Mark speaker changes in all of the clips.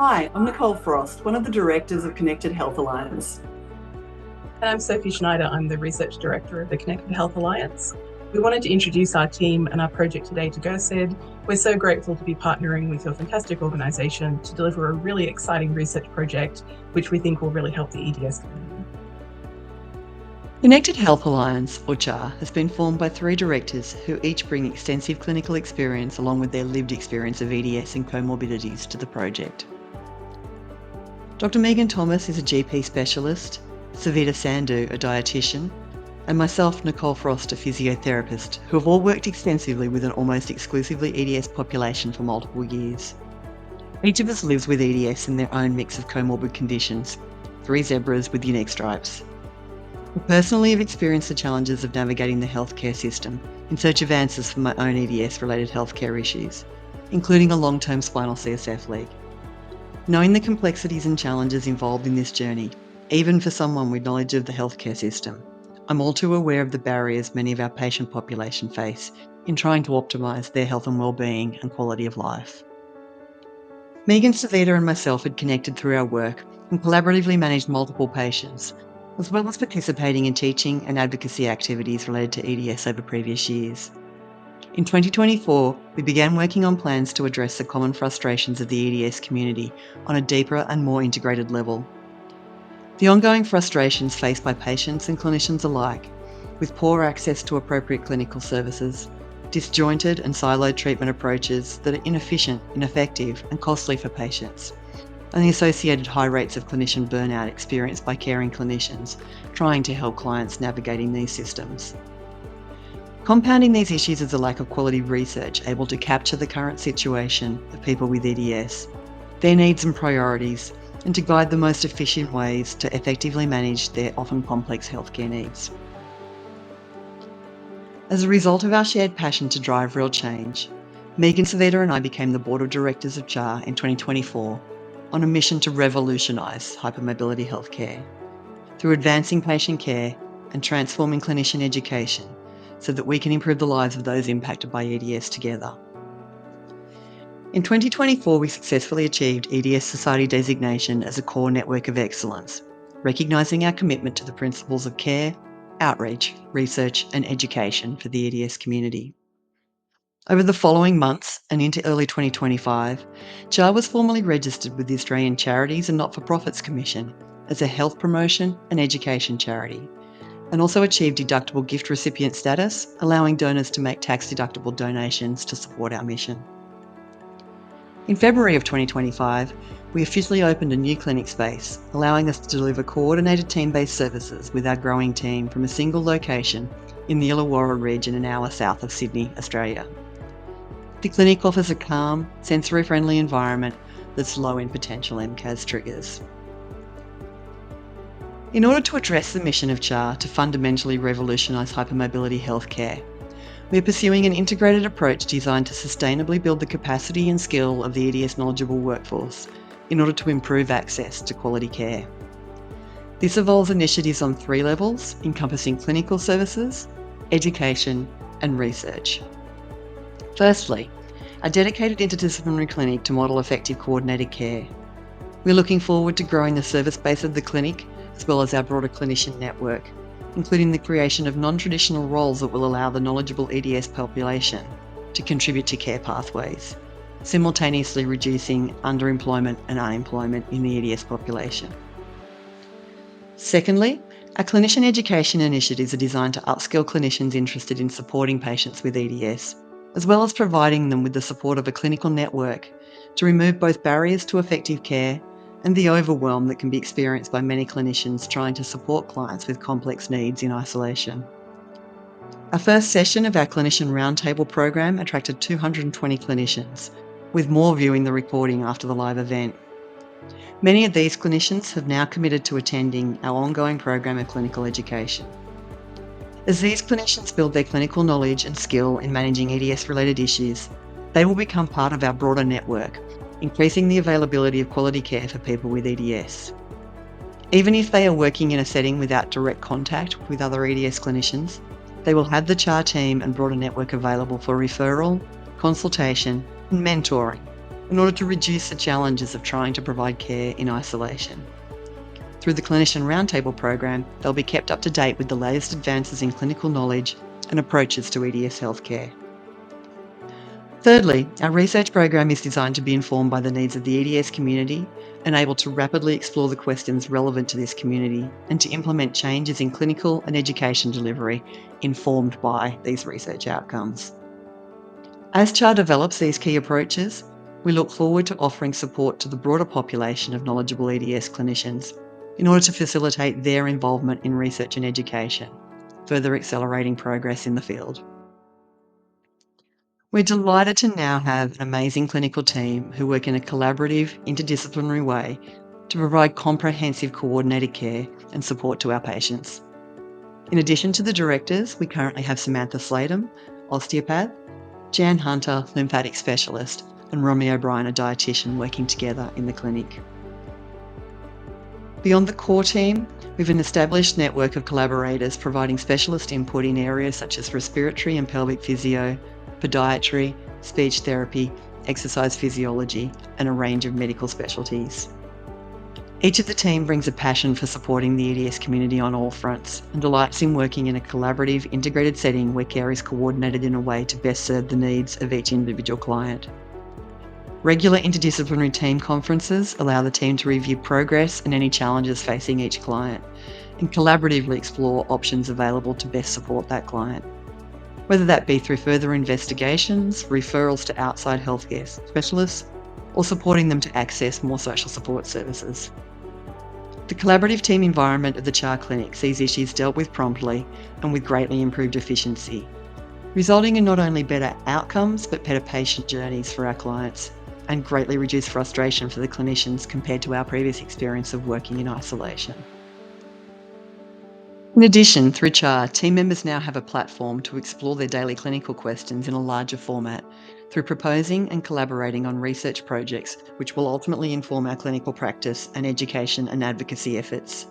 Speaker 1: Hi, I'm Nicole Frost, one of the directors of Connected Health Alliance.
Speaker 2: And I'm Sophie Schneider. I'm the Research Director of the Connected Health Alliance. We wanted to introduce our team and our project today to GERSED. We're so grateful to be partnering with your fantastic organisation to deliver a really exciting research project, which we think will really help the EDS community.
Speaker 3: Connected Health Alliance, or CHAR, has been formed by 3 directors who each bring extensive clinical experience along with their lived experience of EDS and comorbidities to the project. Dr. Megan Thomas is a GP specialist, Savita Sandhu, a dietitian, and myself, Nicole Frost, a physiotherapist, who have all worked extensively with an almost exclusively EDS population for multiple years. Each of us lives with EDS and their own mix of comorbid conditions, 3 zebras with unique stripes. I personally have experienced the challenges of navigating the healthcare system in search of answers for my own EDS-related healthcare issues, including a long-term spinal CSF leak. Knowing the complexities and challenges involved in this journey, even for someone with knowledge of the healthcare system, I'm all too aware of the barriers many of our patient population face in trying to optimise their health and well-being and quality of life. Megan, Savita and myself had connected through our work and collaboratively managed multiple patients, as well as participating in teaching and advocacy activities related to EDS over previous years. In 2024, we began working on plans to address the common frustrations of the EDS community on a deeper and more integrated level. The ongoing frustrations faced by patients and clinicians alike, with poor access to appropriate clinical services, disjointed and siloed treatment approaches that are inefficient, ineffective and costly for patients, and the associated high rates of clinician burnout experienced by caring clinicians trying to help clients navigating these systems. Compounding these issues is a lack of quality research able to capture the current situation of people with EDS, their needs and priorities, and to guide the most efficient ways to effectively manage their often complex healthcare needs. As a result of our shared passion to drive real change, Megan, Savita and I became the Board of Directors of CHAR in 2024 on a mission to revolutionise hypermobility healthcare through advancing patient care and transforming clinician education so that we can improve the lives of those impacted by EDS together. In 2024, we successfully achieved EDS Society designation as a core network of excellence, recognising our commitment to the principles of care, outreach, research and education for the EDS community. Over the following months and into early 2025, CHAR was formally registered with the Australian Charities and Not-for-Profits Commission as a health promotion and education charity, and also achieved deductible gift recipient status, allowing donors to make tax-deductible donations to support our mission. In February of 2025, we officially opened a new clinic space, allowing us to deliver coordinated team-based services with our growing team from a single location in the Illawarra region an hour south of Sydney, Australia. The clinic offers a calm, sensory-friendly environment that's low in potential MCAS triggers. In order to address the mission of CHAR to fundamentally revolutionise hypermobility healthcare, we are pursuing an integrated approach designed to sustainably build the capacity and skill of the EDS knowledgeable workforce in order to improve access to quality care. This involves initiatives on 3 levels, encompassing clinical services, education, and research. Firstly, a dedicated interdisciplinary clinic to model effective coordinated care. We're looking forward to growing the service base of the clinic as well as our broader clinician network, including the creation of non-traditional roles that will allow the knowledgeable EDS population to contribute to care pathways, simultaneously reducing underemployment and unemployment in the EDS population. Secondly, our clinician education initiatives are designed to upskill clinicians interested in supporting patients with EDS, as well as providing them with the support of a clinical network to remove both barriers to effective care and the overwhelm that can be experienced by many clinicians trying to support clients with complex needs in isolation. Our first session of our Clinician Roundtable program attracted 220 clinicians, with more viewing the recording after the live event. Many of these clinicians have now committed to attending our ongoing program of clinical education. As these clinicians build their clinical knowledge and skill in managing EDS-related issues, they will become part of our broader network, increasing the availability of quality care for people with EDS. Even if they are working in a setting without direct contact with other EDS clinicians, they will have the CHAR team and broader network available for referral, consultation, and mentoring in order to reduce the challenges of trying to provide care in isolation. Through the Clinician Roundtable program, they'll be kept up to date with the latest advances in clinical knowledge and approaches to EDS healthcare. Thirdly, our research program is designed to be informed by the needs of the EDS community and able to rapidly explore the questions relevant to this community and to implement changes in clinical and education delivery informed by these research outcomes. As CHAR develops these key approaches, we look forward to offering support to the broader population of knowledgeable EDS clinicians in order to facilitate their involvement in research and education, further accelerating progress in the field. We're delighted to now have an amazing clinical team who work in a collaborative, interdisciplinary way to provide comprehensive coordinated care and support to our patients. In addition to the directors, we currently have Samantha Sladen, osteopath, Jan Hunter, lymphatic specialist, and Romy O'Brien, a dietitian, working together in the clinic. Beyond the core team, we have an established network of collaborators providing specialist input in areas such as respiratory and pelvic physio, podiatry, speech therapy, exercise physiology, and a range of medical specialties. Each of the team brings a passion for supporting the EDS community on all fronts and delights in working in a collaborative, integrated setting where care is coordinated in a way to best serve the needs of each individual client. Regular interdisciplinary team conferences allow the team to review progress and any challenges facing each client and collaboratively explore options available to best support that client, whether that be through further investigations, referrals to outside healthcare specialists, or supporting them to access more social support services. The collaborative team environment of the CHAR clinic sees issues dealt with promptly and with greatly improved efficiency, resulting in not only better outcomes but better patient journeys for our clients and greatly reduced frustration for the clinicians compared to our previous experience of working in isolation. In addition, through CHAR, team members now have a platform to explore their daily clinical questions in a larger format through proposing and collaborating on research projects which will ultimately inform our clinical practice and education and advocacy efforts.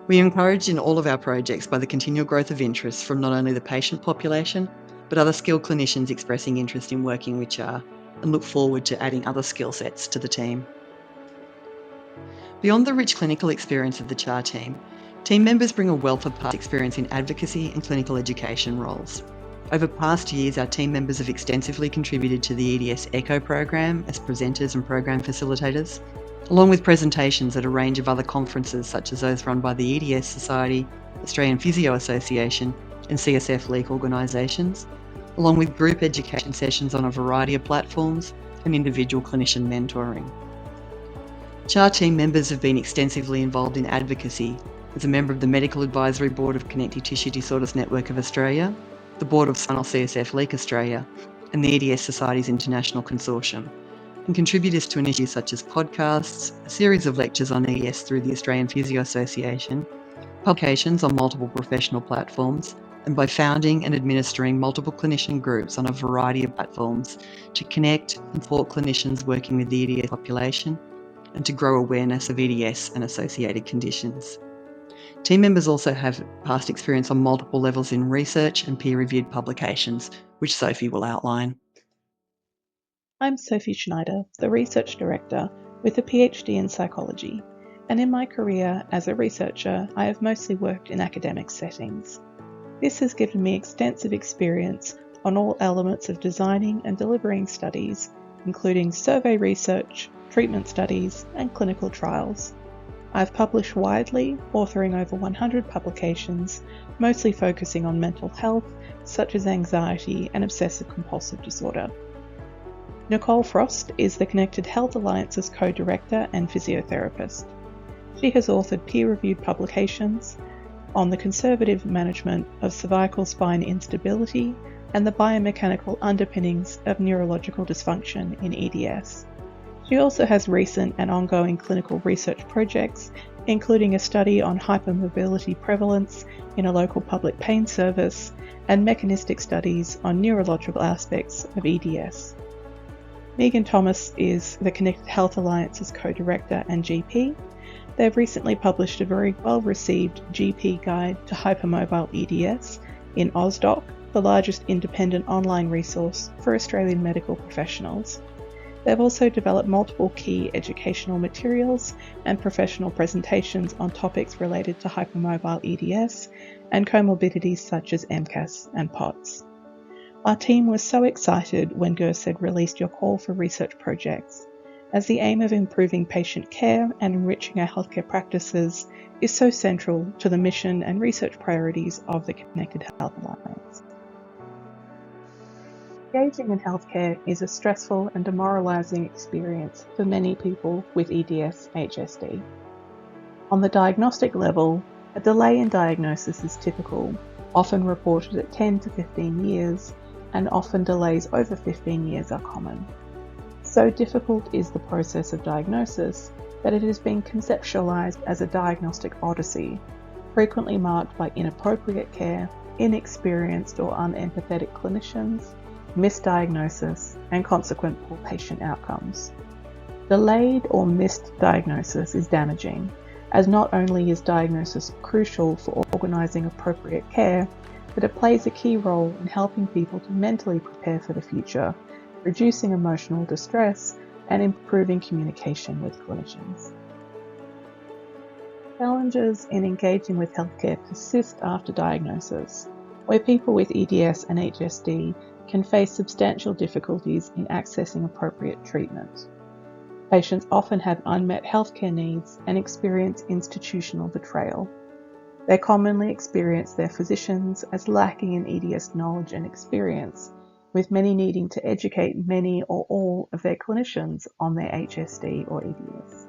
Speaker 3: We are encouraged in all of our projects by the continual growth of interest from not only the patient population, but other skilled clinicians expressing interest in working with CHAR, and look forward to adding other skill sets to the team. Beyond the rich clinical experience of the CHAR team members bring a wealth of past experience in advocacy and clinical education roles. Over past years, our team members have extensively contributed to the EDS ECHO program as presenters and program facilitators, along with presentations at a range of other conferences such as those run by the EDS Society, Australian Physio Association, and CSF League organisations, along with group education sessions on a variety of platforms and individual clinician mentoring. CHAR team members have been extensively involved in advocacy as a member of the Medical Advisory Board of Connective Tissue Disorders Network of Australia, the Board of Spinal CSF League Australia, and the EDS Society's International Consortium, and contributors to initiatives such as podcasts, a series of lectures on EDS through the Australian Physio Association, publications on multiple professional platforms, and by founding and administering multiple clinician groups on a variety of platforms to connect and support clinicians working with the EDS population and to grow awareness of EDS and associated conditions. Team members also have past experience on multiple levels in research and peer-reviewed publications, which Sophie will outline.
Speaker 2: I'm Sophie Schneider, the Research Director with a PhD in Psychology, and in my career as a researcher, I have mostly worked in academic settings. This has given me extensive experience on all elements of designing and delivering studies, including survey research, treatment studies, and clinical trials. I've published widely, authoring over 100 publications, mostly focusing on mental health, such as anxiety and obsessive-compulsive disorder. Nicole Frost is the Connected Health Alliance's co-director and physiotherapist. She has authored peer-reviewed publications on the conservative management of cervical spine instability and the biomechanical underpinnings of neurological dysfunction in EDS. She also has recent and ongoing clinical research projects, including a study on hypermobility prevalence in a local public pain service and mechanistic studies on neurological aspects of EDS. Megan Thomas is the Connected Health Alliance's co-director and GP. They've recently published a very well-received GP guide to hypermobile EDS in AusDoc, the largest independent online resource for Australian medical professionals. They've also developed multiple key educational materials and professional presentations on topics related to hypermobile EDS and comorbidities such as MCAS and POTS. Our team was so excited when GERSED released your call for research projects, as the aim of improving patient care and enriching our healthcare practices is so central to the mission and research priorities of the Connected Health Alliance. Engaging in healthcare is a stressful and demoralising experience for many people with EDS-HSD. On the diagnostic level, a delay in diagnosis is typical, often reported at 10 to 15 years, and often delays over 15 years are common. So difficult is the process of diagnosis that it has been conceptualised as a diagnostic odyssey, frequently marked by inappropriate care, inexperienced or unempathetic clinicians, misdiagnosis, and consequent poor patient outcomes. Delayed or missed diagnosis is damaging, as not only is diagnosis crucial for organising appropriate care, but it plays a key role in helping people to mentally prepare for the future, reducing emotional distress, and improving communication with clinicians. Challenges in engaging with healthcare persist after diagnosis, where people with EDS and HSD can face substantial difficulties in accessing appropriate treatment. Patients often have unmet healthcare needs and experience institutional betrayal. They commonly experience their physicians as lacking in EDS knowledge and experience, with many needing to educate many or all of their clinicians on their HSD or EDS.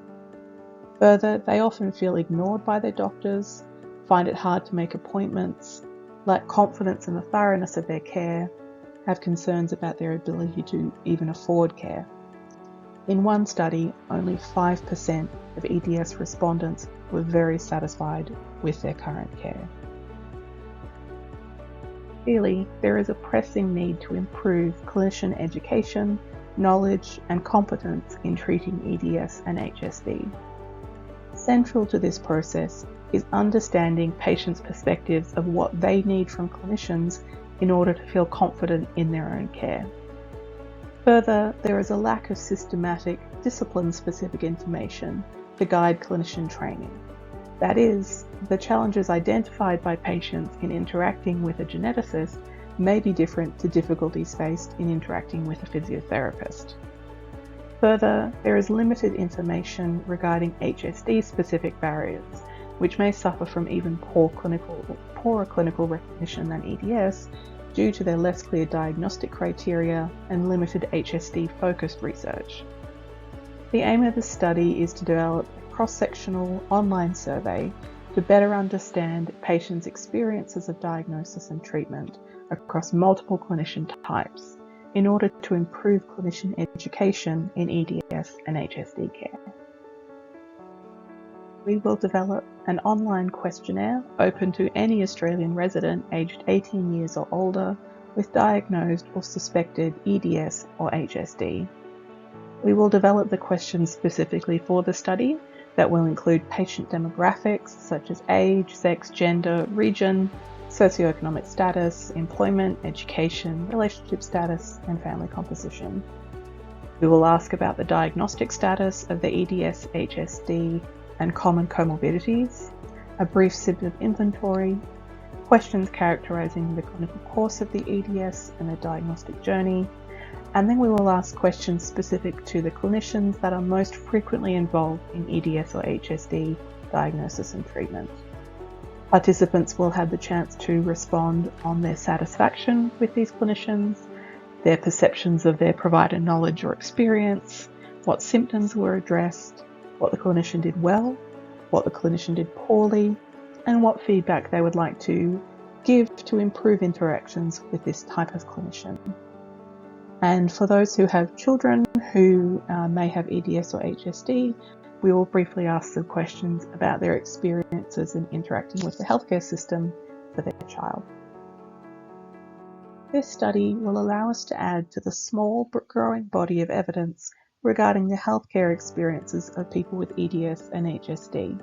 Speaker 2: Further, they often feel ignored by their doctors, find it hard to make appointments, lack confidence in the thoroughness of their care, have concerns about their ability to even afford care. In one study, only 5% of EDS respondents were very satisfied with their current care. Clearly, there is a pressing need to improve clinician education, knowledge, and competence in treating EDS and HSD. Central to this process is understanding patients' perspectives of what they need from clinicians in order to feel confident in their own care. Further, there is a lack of systematic, discipline-specific information to guide clinician training. That is, the challenges identified by patients in interacting with a geneticist may be different to difficulties faced in interacting with a physiotherapist. Further, there is limited information regarding HSD-specific barriers, which may suffer from even poorer clinical recognition than EDS due to their less clear diagnostic criteria and limited HSD-focused research. The aim of this study is to develop a cross-sectional online survey to better understand patients' experiences of diagnosis and treatment across multiple clinician types in order to improve clinician education in EDS and HSD care. We will develop an online questionnaire open to any Australian resident aged 18 years or older with diagnosed or suspected EDS or HSD. We will develop the questions specifically for the study that will include patient demographics such as age, sex, gender, region, socioeconomic status, employment, education, relationship status, and family composition. We will ask about the diagnostic status of the EDS, HSD, and common comorbidities, a brief symptom inventory, questions characterising the clinical course of the EDS and the diagnostic journey, and then we will ask questions specific to the clinicians that are most frequently involved in EDS or HSD diagnosis and treatment. Participants will have the chance to respond on their satisfaction with these clinicians, their perceptions of their provider knowledge or experience, what symptoms were addressed, what the clinician did well, what the clinician did poorly, and what feedback they would like to give to improve interactions with this type of clinician. And for those who have children who may have EDS or HSD, we will briefly ask them questions about their experiences in interacting with the healthcare system for their child. This study will allow us to add to the small but growing body of evidence regarding the healthcare experiences of people with EDS and HSD,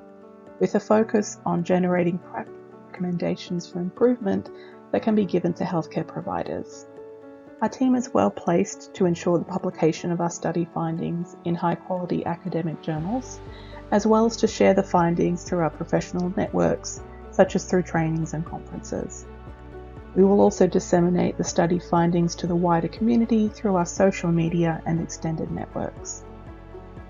Speaker 2: with a focus on generating practical recommendations for improvement that can be given to healthcare providers. Our team is well placed to ensure the publication of our study findings in high-quality academic journals, as well as to share the findings through our professional networks, such as through trainings and conferences. We will also disseminate the study findings to the wider community through our social media and extended networks.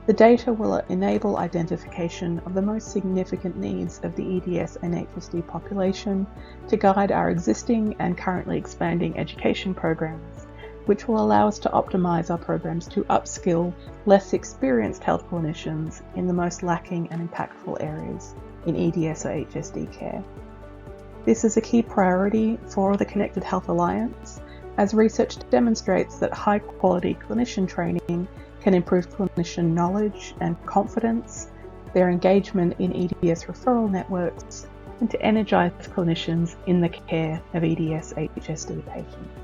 Speaker 2: The data will enable identification of the most significant needs of the EDS and HSD population to guide our existing and currently expanding education programs, which will allow us to optimise our programs to upskill less experienced health clinicians in the most lacking and impactful areas in EDS or HSD care. This is a key priority for the Connected Health Alliance, as research demonstrates that high-quality clinician training can improve clinician knowledge and confidence, their engagement in EDS referral networks, and to energise clinicians in the care of EDS/HSD patients.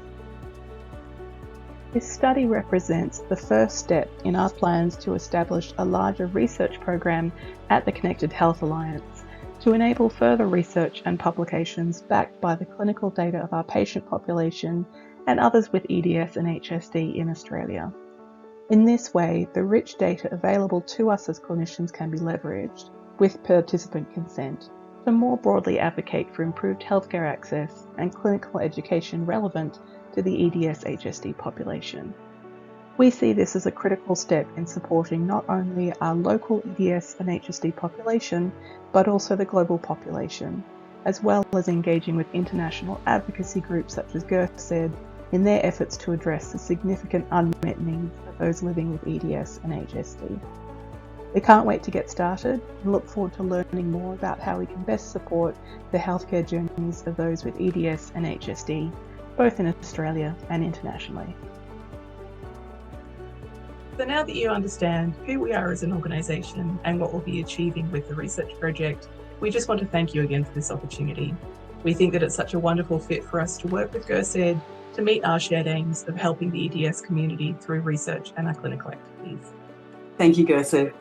Speaker 2: This study represents the first step in our plans to establish a larger research program at the Connected Health Alliance to enable further research and publications backed by the clinical data of our patient population and others with EDS and HSD in Australia. In this way, the rich data available to us as clinicians can be leveraged, with participant consent, to more broadly advocate for improved healthcare access and clinical education relevant to the EDS/HSD population. We see this as a critical step in supporting not only our local EDS and HSD population, but also the global population, as well as engaging with international advocacy groups such as GERSED in their efforts to address the significant unmet needs of those living with EDS and HSD. We can't wait to get started and look forward to learning more about how we can best support the healthcare journeys of those with EDS and HSD, both in Australia and internationally. So now that you understand who we are as an organisation and what we'll be achieving with the research project, we just want to thank you again for this opportunity. We think that it's such a wonderful fit for us to work with GERSED to meet our shared aims of helping the EDS community through research and our clinical activities.
Speaker 1: Thank you, GERSED.